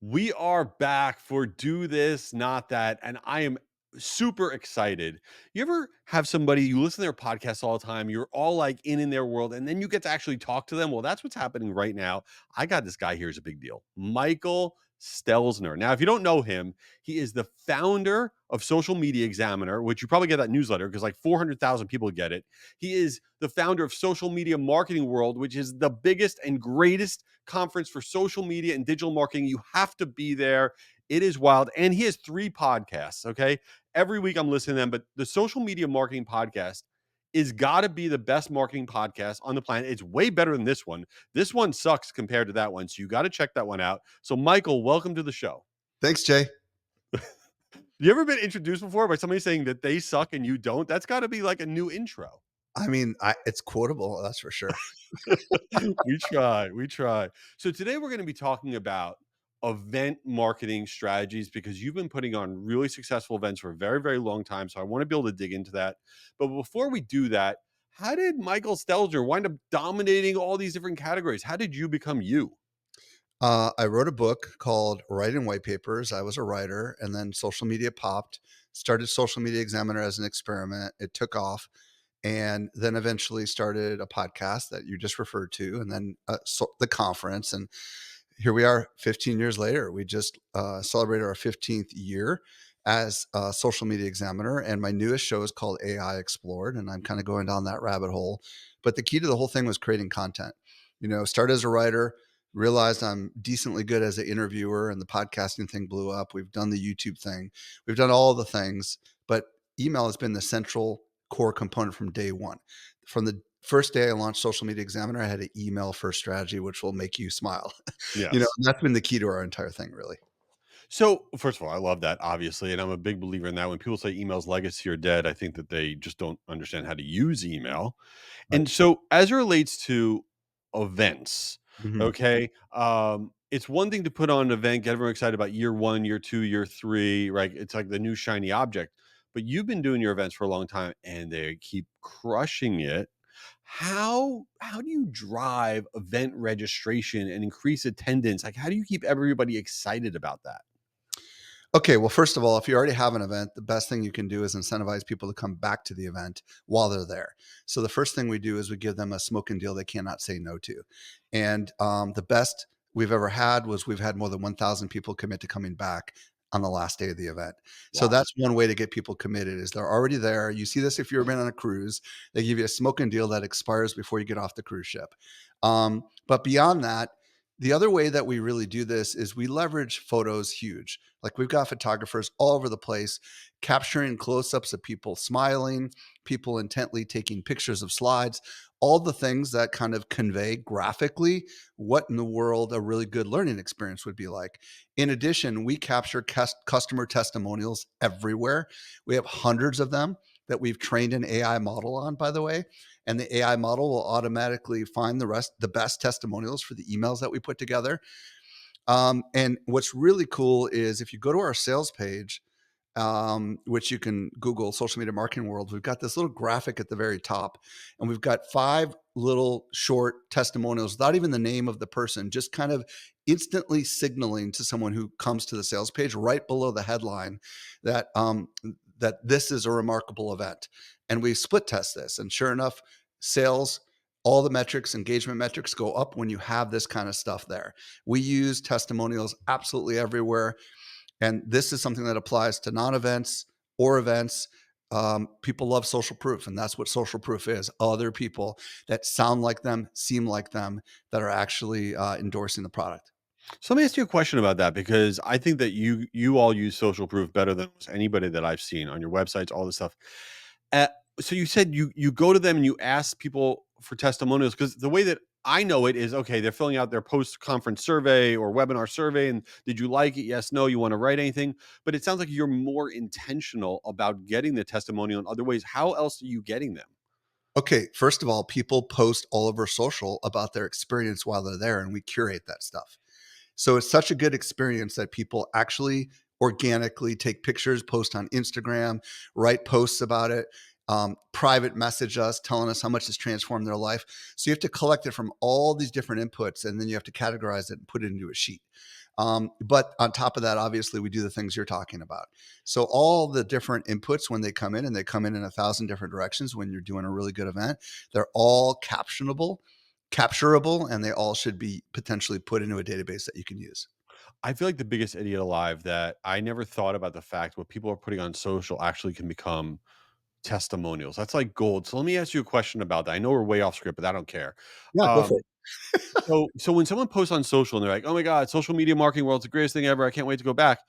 We are back for Do This, Not That, and I am super excited. You ever have somebody you listen to their podcast all the time, you're all like in their world, and then you get to actually talk to them? Well, that's what's happening right now. I got this guy here is a big deal. Michael Stelzner. Now, if you don't know him, he is the founder of Social Media Examiner, which you probably get that newsletter because like 400,000 people get it. He is the founder of Social Media Marketing World, which is the biggest and greatest conference for social media and digital marketing. You have to be there. It is wild. And he has 3 podcasts. Okay. Every week I'm listening to them, but the social media marketing podcast is got to be the best marketing podcast on the planet. It's way better than this one. This one sucks compared to that one. So you got to check that one out. So, Michael, welcome to the show. Thanks, Jay. You ever been introduced before by somebody saying that they suck and you don't? That's got to be like a new intro. I mean, it's quotable, that's for sure. We try. So today we're going to be talking about event marketing strategies because you've been putting on really successful events for a very, very long time. So I want to be able to dig into that. But before we do that, how did Michael Stelzner wind up dominating all these different categories? How did you become you? I wrote a book called Writing White Papers. I was a writer, and then social media popped. Started Social Media Examiner as an experiment. It took off, and then eventually started a podcast that you just referred to, and then the conference. And here we are 15 years later. We just celebrated our 15th year as a Social Media Examiner, and my newest show is called AI Explored, and I'm kind of going down that rabbit hole. But the key to the whole thing was creating content. Started as a writer, realized I'm decently good as an interviewer, and the podcasting thing blew up. We've done the YouTube thing. We've done all the things, but email has been the central core component from day one. From the first day I launched Social Media Examiner, I had an email first strategy, which will make you smile. Yes. And that's been the key to our entire thing, really. So, first of all, I love that, obviously, and I'm a big believer in that. When people say email's legacy or dead, I think that they just don't understand how to use email. Right. And so, as it relates to events, Mhm. okay, it's one thing to put on an event, get everyone excited about year 1, year 2, year 3, right? It's like the new shiny object. But you've been doing your events for a long time, and they keep crushing it. How do you drive event registration and increase attendance? Like, how do you keep everybody excited about that? Okay, well, first of all, if you already have an event, the best thing you can do is incentivize people to come back to the event while they're there. So the first thing we do is we give them a smoking deal they cannot say no to. And the best we've ever had was we've had more than 1,000 people commit to coming back on the last day of the event. So Wow. that's one way to get people committed is they're already there. You see this if you've been on a cruise, they give you a smoking deal that expires before you get off the cruise ship. But beyond that, the other way that we really do this is we leverage photos huge. Like we've got photographers all over the place capturing close ups of people smiling, people intently taking pictures of slides, all the things that kind of convey graphically what in the world a really good learning experience would be like. In addition, we capture customer testimonials everywhere. We have hundreds of them that we've trained an AI model on, by the way. And the AI model will automatically find the best testimonials for the emails that we put together. And what's really cool is if you go to our sales page, which you can Google Social Media Marketing World, we've got this little graphic at the very top, and we've got 5 little short testimonials without even the name of the person, just kind of instantly signaling to someone who comes to the sales page right below the headline that this is a remarkable event. And we split test this, and sure enough, sales, all the metrics, engagement metrics go up when you have this kind of stuff there. We use testimonials absolutely everywhere. And this is something that applies to non-events or events. People love social proof, and that's what social proof is. Other people that sound like them, seem like them, that are actually endorsing the product. So let me ask you a question about that because I think that you all use social proof better than almost anybody that I've seen on your websites, all this stuff. Uh, so you said you go to them and you ask people for testimonials because the way that I know it is okay. They're filling out their post conference survey or webinar survey, and did you like it? Yes, no. You want to write anything? But it sounds like you're more intentional about getting the testimonial in other ways. How else are you getting them? Okay, first of all, people post all over social about their experience while they're there, and we curate that stuff. So it's such a good experience that people actually organically take pictures, post on Instagram, write posts about it, private message us, telling us how much it's transformed their life. So you have to collect it from all these different inputs, and then you have to categorize it and put it into a sheet. But on top of that, obviously, we do the things you're talking about. So all the different inputs when they come in, and they come in 1,000 different directions when you're doing a really good event, they're all capturable, and they all should be potentially put into a database that you can use. I feel like the biggest idiot alive that I never thought about the fact what people are putting on social actually can become testimonials. That's like gold. So let me ask you a question about that. I know we're way off script, but I don't care. Yeah, go for Um, it. so when someone posts on social and they're like, "Oh my god, social media marketing world's the greatest thing ever. I can't wait to go back."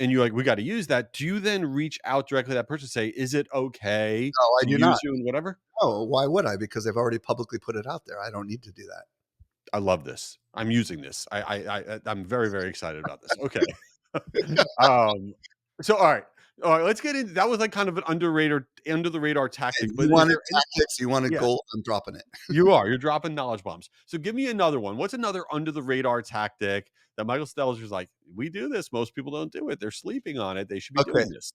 And you're like, "We got to use that." Do you then reach out directly to that person and say, "Is it okay No, I to do not. use you in whatever?" No, why would I? Because they've already publicly put it out there. I don't need to do that. I love this. I'm using this. I'm very, very excited about this. Okay. um, so all right. Let's get into that. Was like kind of an underrated, under the radar Hey, tactic. you But is wanted there any? tactics, you wanted Yeah, gold, I'm dropping it. you're dropping knowledge bombs. So give me another one. What's another under the radar tactic that Michael Stelzner's like? We do this. Most people don't do it. They're sleeping on it. They should be Okay. doing this.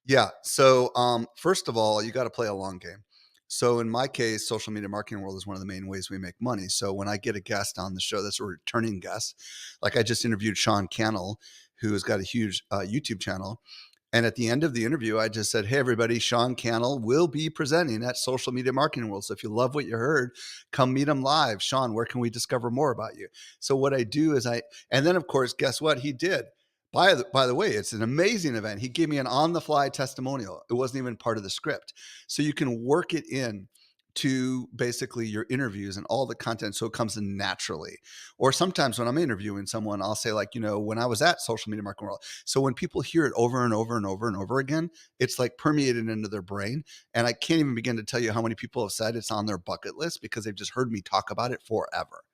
Yeah. So, first of all, you gotta play a long game. So in my case, social media marketing world is one of the main ways we make money. So when I get a guest on the show that's a returning guest, like I just interviewed Sean Cannell, who has got a huge YouTube channel. And at the end of the interview, I just said, "Hey, everybody, Sean Cannell will be presenting at Social Media Marketing World. So if you love what you heard, come meet him live. Sean, where can we discover more about you?" So what I do is and then of course, guess what? He did. By the way, it's an amazing event. He gave me an on the fly testimonial. It wasn't even part of the script. So you can work it in to basically your interviews and all the content so it comes in naturally. Or sometimes when I'm interviewing someone, I'll say, like, when I was at Social Media Marketing World. So when people hear it over and over and over and over again, it's like permeated into their brain. And I can't even begin to tell you how many people have said it's on their bucket list because they've just heard me talk about it forever.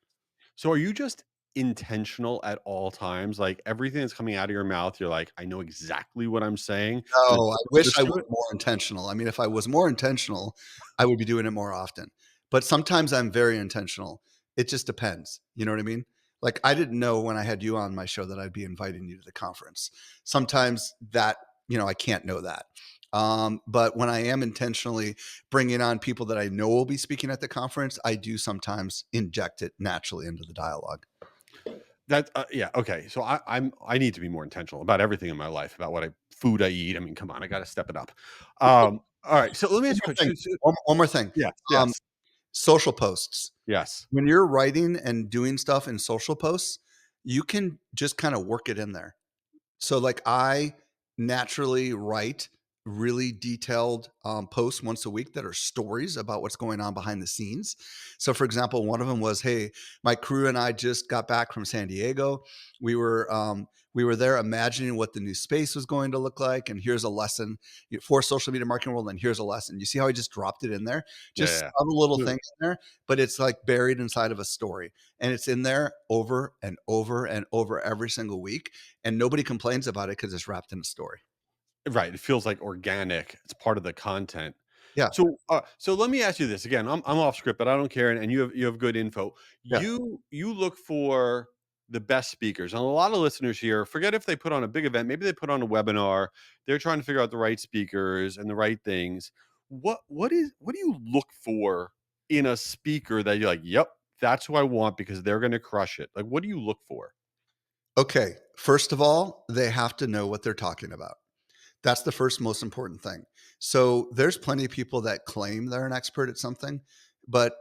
So are you just intentional at all times? Like everything that's coming out of your mouth, you're like, I know exactly what I'm saying. There's No, I no wish I purpose to was it. more intentional. I mean, if I was more intentional, I would be doing it more often. But sometimes I'm very intentional. It just depends. You know what I mean? Like I didn't know when I had you on my show that I'd be inviting you to the conference. Sometimes that, I can't know that. But when I am intentionally bringing on people that I know will be speaking at the conference, I do sometimes inject it naturally into the dialogue. That yeah, okay. So I need to be more intentional about everything in my life, about what food I eat. I mean, come on, I got to step it up. All right. So let me One ask you more a thing. question. One more thing. Yes, Um, yes, Social posts. yes. When you're writing and doing stuff in social posts, you can just kind of work it in there. So, like, I naturally write really detailed posts once a week that are stories about what's going on behind the scenes. So, for example, one of them was, "Hey, my crew and I just got back from San Diego. We were there imagining what the new space was going to look like, and here's a lesson for social media marketing world. And here's a lesson." You see how I just dropped it in there? Yeah, Just yeah. subtle little Yeah. things in there, but it's like buried inside of a story, and it's in there over and over and over every single week, and nobody complains about it because it's wrapped in a story. Right. It feels like organic. It's part of the content. Yeah, So let me ask you this again. I'm off script, but I don't care, and you have good info. yeah. You look for the best speakers, and a lot of listeners here forget if they put on a big event, maybe they put on a webinar. They're trying to figure out the right speakers and the right things. What do you look for in a speaker that you're like, yep, that's who I want because they're going to crush it? Like, what do you look for? Okay, first of all, they have to know what they're talking about. That's the first most important thing. So, there's plenty of people that claim they're an expert at something, but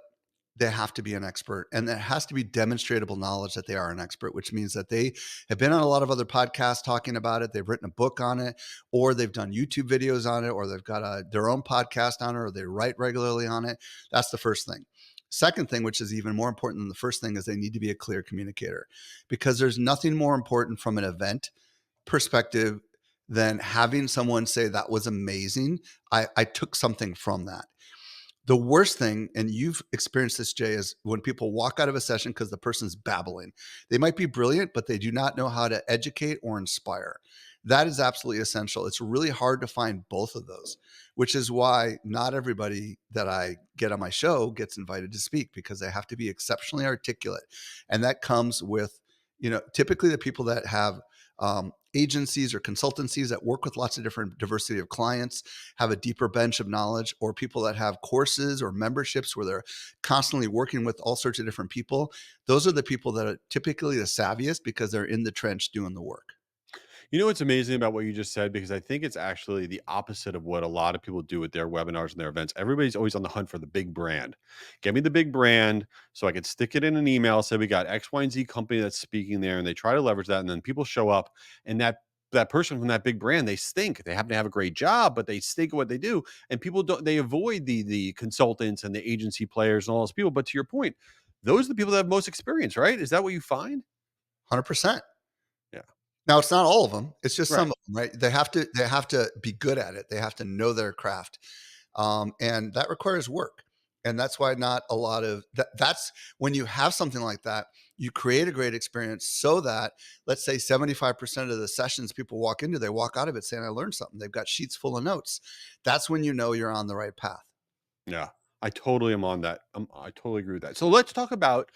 they have to be an expert, and there has to be demonstratable knowledge that they are an expert, which means that they have been on a lot of other podcasts talking about it. They've written a book on it, or they've done YouTube videos on it, or they've got their own podcast on it, or they write regularly on it. That's the first thing. Second thing, which is even more important than the first thing, is they need to be a clear communicator, because there's nothing more important from an event perspective than having someone say, "That was amazing. I took something from that." The worst thing, and you've experienced this, Jay, is when people walk out of a session because the person's babbling. They might be brilliant, but they do not know how to educate or inspire. That is absolutely essential. It's really hard to find both of those, which is why not everybody that I get on my show gets invited to speak, because they have to be exceptionally articulate. And that comes with, typically the people that have agencies or consultancies that work with lots of different diversity of clients, have a deeper bench of knowledge, or people that have courses or memberships where they're constantly working with all sorts of different people. Those are the people that are typically the savviest because they're in the trench doing the work. You know what's amazing about what you just said? Because I think it's actually the opposite of what a lot of people do with their webinars and their events. Everybody's always on the hunt for the big brand. Get me the big brand so I can stick it in an email. Say we got X, Y, and Z company that's speaking there, and they try to leverage that. And then people show up, and that person from that big brand, they stink. They happen to have a great job, but they stink at what they do. And people don't they avoid the consultants and the agency players and all those people. But to your point, those are the people that have most experience, right? Is that what you find? 100%. Yeah. Now it's not all of them. It's just some Right. of them, right? They have to be good at it. They have to know their craft. And that requires work. And that's why not a lot of that's when you have something like that, you create a great experience so that, let's say, 75% of the sessions people walk into, they walk out of it saying, I learned something. They've got sheets full of notes. That's when you know you're on the right path. Yeah, I totally am on that. I totally agree with that. So let's talk about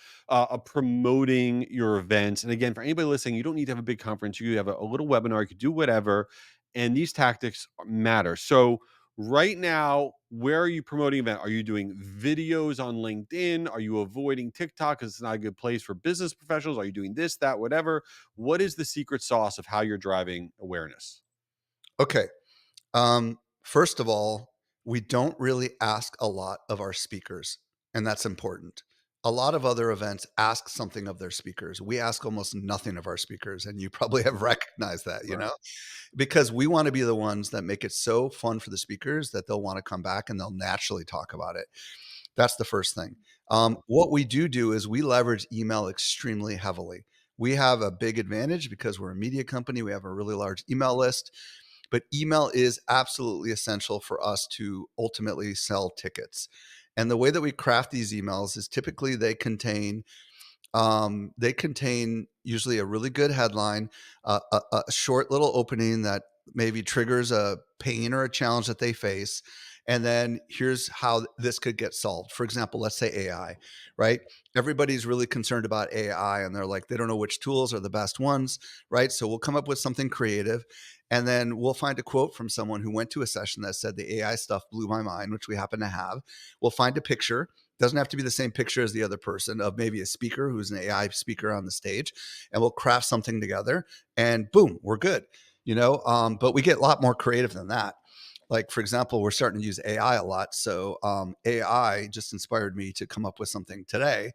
promoting your events. And again, for anybody listening, you don't need to have a big conference. You have a little webinar. You could do whatever, and these tactics matter. So right now, where are you promoting event? Are you doing videos on LinkedIn? Are you avoiding TikTok because it's not a good place for business professionals? Are you doing this, that, whatever? What is the secret sauce of how you're driving awareness? Okay. First of all, we don't really ask a lot of our speakers, and that's important. A lot of other events ask something of their speakers. We ask almost nothing of our speakers, and you probably have recognized that, Right. because we want to be the ones that make it so fun for the speakers that they'll want to come back and they'll naturally talk about it. That's the first thing. What we do is we leverage email extremely heavily. We have a big advantage because we're a media company. We have a really large email list, but email is absolutely essential for us to ultimately sell tickets. And the way that we craft these emails is typically they contain usually a really good headline, a short little opening that maybe triggers a pain or a challenge that they face. And then here's how this could get solved. For example, let's say AI, right? Everybody's really concerned about AI and they're like, they don't know which tools are the best ones, right? So we'll come up with something creative and then we'll find a quote from someone who went to a session that said the AI stuff blew my mind, which we happen to have. We'll find a picture, doesn't have to be the same picture as the other person, of maybe a speaker who's an AI speaker on the stage, and we'll craft something together, and boom, we're good. But we get a lot more creative than that. Like, for example, we're starting to use AI a lot. So AI just inspired me to come up with something today,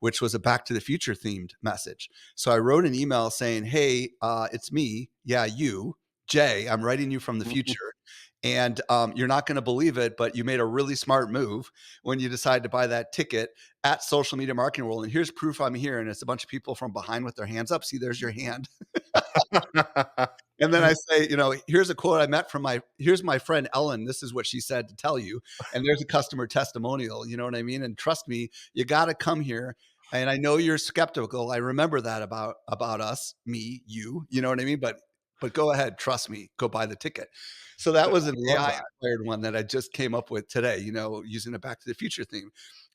which was a Back to the Future themed message. So I wrote an email saying, "Hey, it's me. Yeah, you, Jay. I'm writing you from the future. And you're not going to believe it, but you made a really smart move when you decided to buy that ticket at Social Media Marketing World. And here's proof I'm here. And it's a bunch of people from behind with their hands up. See, there's your hand." And then I say, here's a quote I met from here's my friend Ellen. This is what she said to tell you. And there's a customer testimonial. You know what I mean? And trust me, you got to come here. And I know you're skeptical. I remember that about us, me, you know what I mean? But go ahead, trust me, go buy the ticket. So that I was an love AI that. inspired one that I just came up with today, using a Back to the Future theme.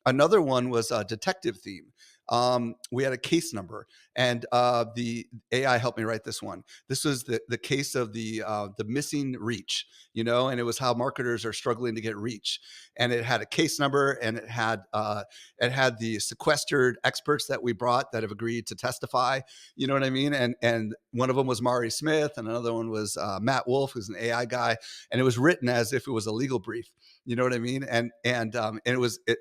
Another one was a detective theme. We had a case number, and the AI helped me write this one. This was the case of the missing reach, and it was how marketers are struggling to get reach. And it had a case number, and it had the sequestered experts that we brought that have agreed to testify. You know what I mean? And one of them was Mari Smith, and another one was Matt Wolf, who's an AI guy, and it was written as if it was a legal brief. You know what I mean? And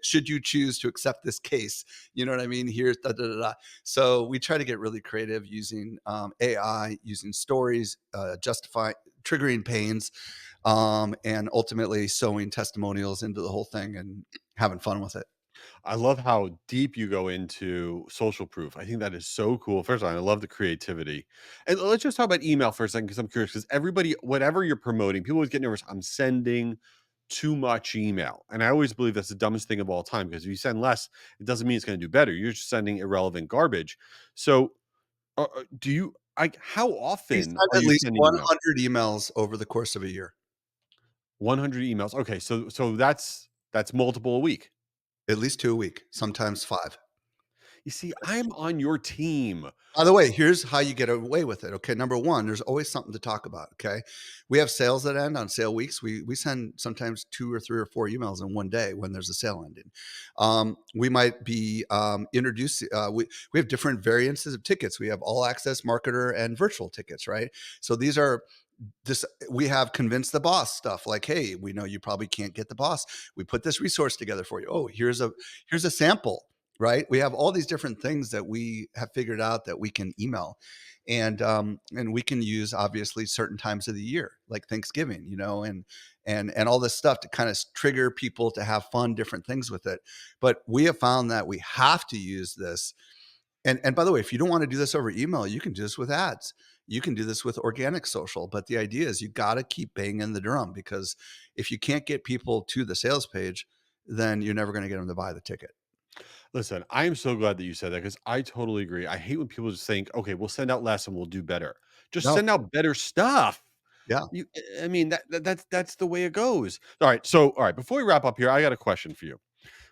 should you choose to accept this case, you know what I mean? Here's da da da da. So we try to get really creative using AI, using stories, justify triggering pains, and ultimately sewing testimonials into the whole thing and having fun with it. I love how deep you go into social proof. I think that is so cool. First of all, I love the creativity. And let's just talk about email for a second because I'm curious. Because everybody, whatever you're promoting, people always get nervous. I'm sending too much email. And I always believe that's the dumbest thing of all time because if you send less, it doesn't mean it's going to do better. You're just sending irrelevant garbage. So, do you, how We often sent are at you least sending email? 100 emails over the course of a year, 100 emails. Okay. So that's multiple a week. at least two a week, sometimes five. You see, I'm on your team. By the way, here's how you get away with it. Okay, number one, there's always something to talk about. Okay, we have sales that end on sale weeks. We send sometimes 2 or 3 or 4 emails in one day when there's a sale ending. We might be introduced. We have different variances of tickets. We have all access, marketer, and virtual tickets. Right. So these are this we have convince the boss stuff like, hey, we know you probably can't get the boss, we put this resource together for you. Oh, here's a sample, right? We have all these different things that we have figured out that we can email, and we can use obviously certain times of the year like Thanksgiving, and all this stuff to kind of trigger people to have fun different things with it. But we have found that we have to use this. And by the way, if you don't want to do this over email, you can do this with ads. You can do this with organic social. But the idea is you got to keep banging the drum, because if you can't get people to the sales page, then you're never going to get them to buy the ticket. Listen, I am so glad that you said that because I totally agree. I hate when people just think, okay, we'll send out less and we'll do better. Just No, send out better stuff. yeah. I mean, that's the way it goes. All right, before we wrap up here, I got a question for you.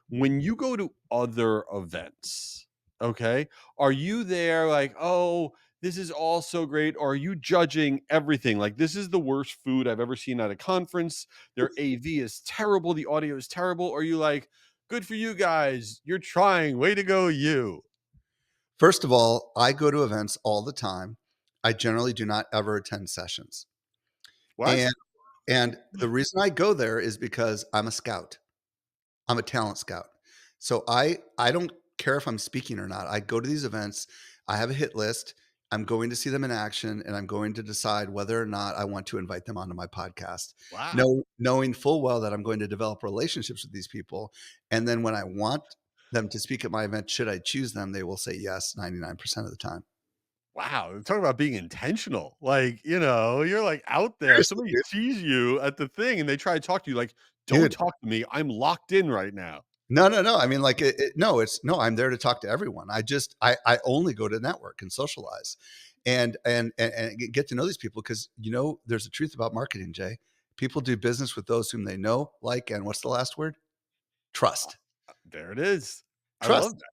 When you go to other events, okay, are you there like, oh, this is all so great? Or are you judging everything? Like, this is the worst food I've ever seen at a conference. Their AV is terrible. The audio is terrible. Or are you like, good for you guys. You're trying. Way to go, you. First of all, I go to events all the time. I generally do not ever attend sessions. What? And and the reason I go there is because I'm a scout. I'm a talent scout. So I don't care if I'm speaking or not. I go to these events, I have a hit list, I'm going to see them in action, and I'm going to decide whether or not I want to invite them onto my podcast. Wow. Knowing full well that I'm going to develop relationships with these people. And then when I want them to speak at my event, should I choose them, they will say yes 99% of the time. Wow. Talk about being intentional. Like, you're like out there. Seriously, Somebody dude. sees you at the thing and they try to talk to you. Like, don't Dude, talk to me. I'm locked in right now. no, no, no. I mean, like, no, it's no. I'm there to talk to everyone. I only go to network and socialize, and get to know these people, because there's a truth about marketing, Jay. People do business with those whom they know, like, and what's the last word? Trust. There it is. I love Trust, that.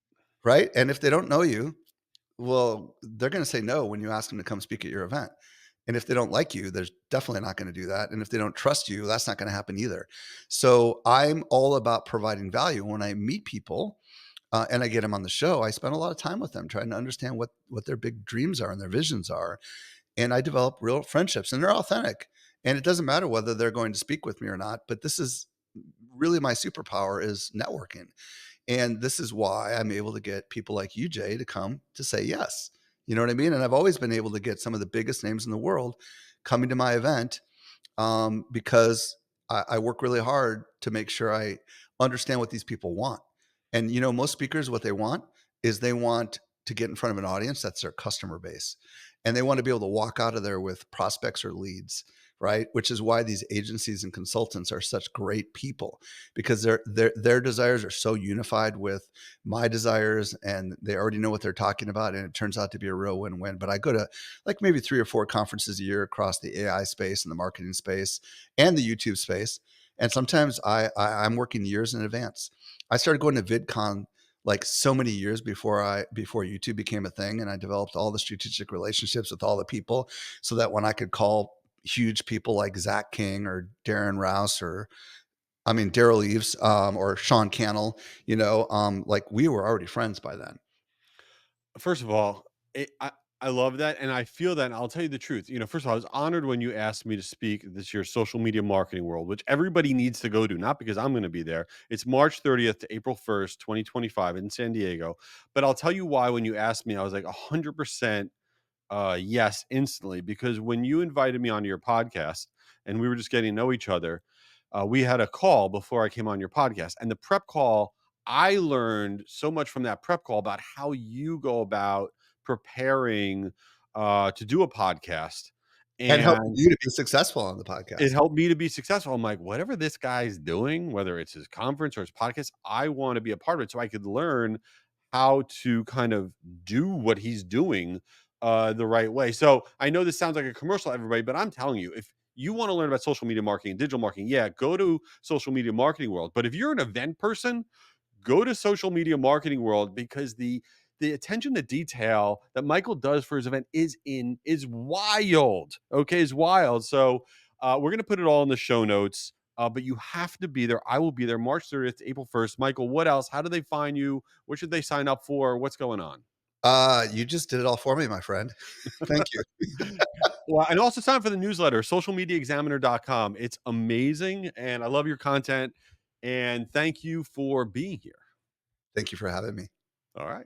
right? And if they don't know you, well, they're going to say no when you ask them to come speak at your event. And if they don't like you, they're definitely not going to do that. And if they don't trust you, that's not going to happen either. So I'm all about providing value. When I meet people, and I get them on the show, I spend a lot of time with them trying to understand what their big dreams are and their visions are. And I develop real friendships, and they're authentic. And it doesn't matter whether they're going to speak with me or not, but this is really my superpower, is networking. And this is why I'm able to get people like you, Jay, to come to say yes. You know what I mean? And I've always been able to get some of the biggest names in the world coming to my event, because I work really hard to make sure I understand what these people want. And most speakers, what they want is they want to get in front of an audience that's their customer base, and they want to be able to walk out of there with prospects or leads, right? Which is why these agencies and consultants are such great people, because their desires are so unified with my desires, and they already know what they're talking about, and it turns out to be a real win-win. But I go to like maybe 3 or 4 conferences a year across the AI space and the marketing space and the YouTube space. And sometimes I'm working years in advance. I started going to VidCon like so many years before YouTube became a thing, and I developed all the strategic relationships with all the people, so that when I could call huge people like Zach King or Darren Rouse, or I mean Daryl Eves, or Sean Cannell, like we were already friends by then. First of all, I love that, and I feel that, and I'll tell you the truth. First of all, I was honored when you asked me to speak this year's social media marketing world, which everybody needs to go to, not because I'm going to be there. It's March 30th to April 1st, 2025 in San Diego. But I'll tell you why when you asked me, I was like 100% yes, instantly, because when you invited me onto your podcast and we were just getting to know each other, we had a call before I came on your podcast, and the prep call, I learned so much from that prep call about how you go about preparing to do a podcast, And helping and you to be successful on the it podcast. helped me to be successful. I'm like, whatever this guy's doing, whether it's his conference or his podcast, I want to be a part of it so I could learn how to kind of do what he's doing the right way. So I know this sounds like a commercial, everybody, but I'm telling you, if you want to learn about social media marketing, digital marketing, yeah, go to social media marketing world. But if you're an event person, go to social media marketing world, because the attention to detail that Michael does for his event is wild. Okay, is wild. So we're gonna put it all in the show notes. But you have to be there. I will be there March 30th to April 1st. Michael, what else? How do they find you? What should they sign up for? What's going on? You just did it all for me, my friend. Thank you. Well, and also sign up for the newsletter, socialmediaexaminer.com. It's amazing. And I love your content. And thank you for being here. Thank you for having me. All right.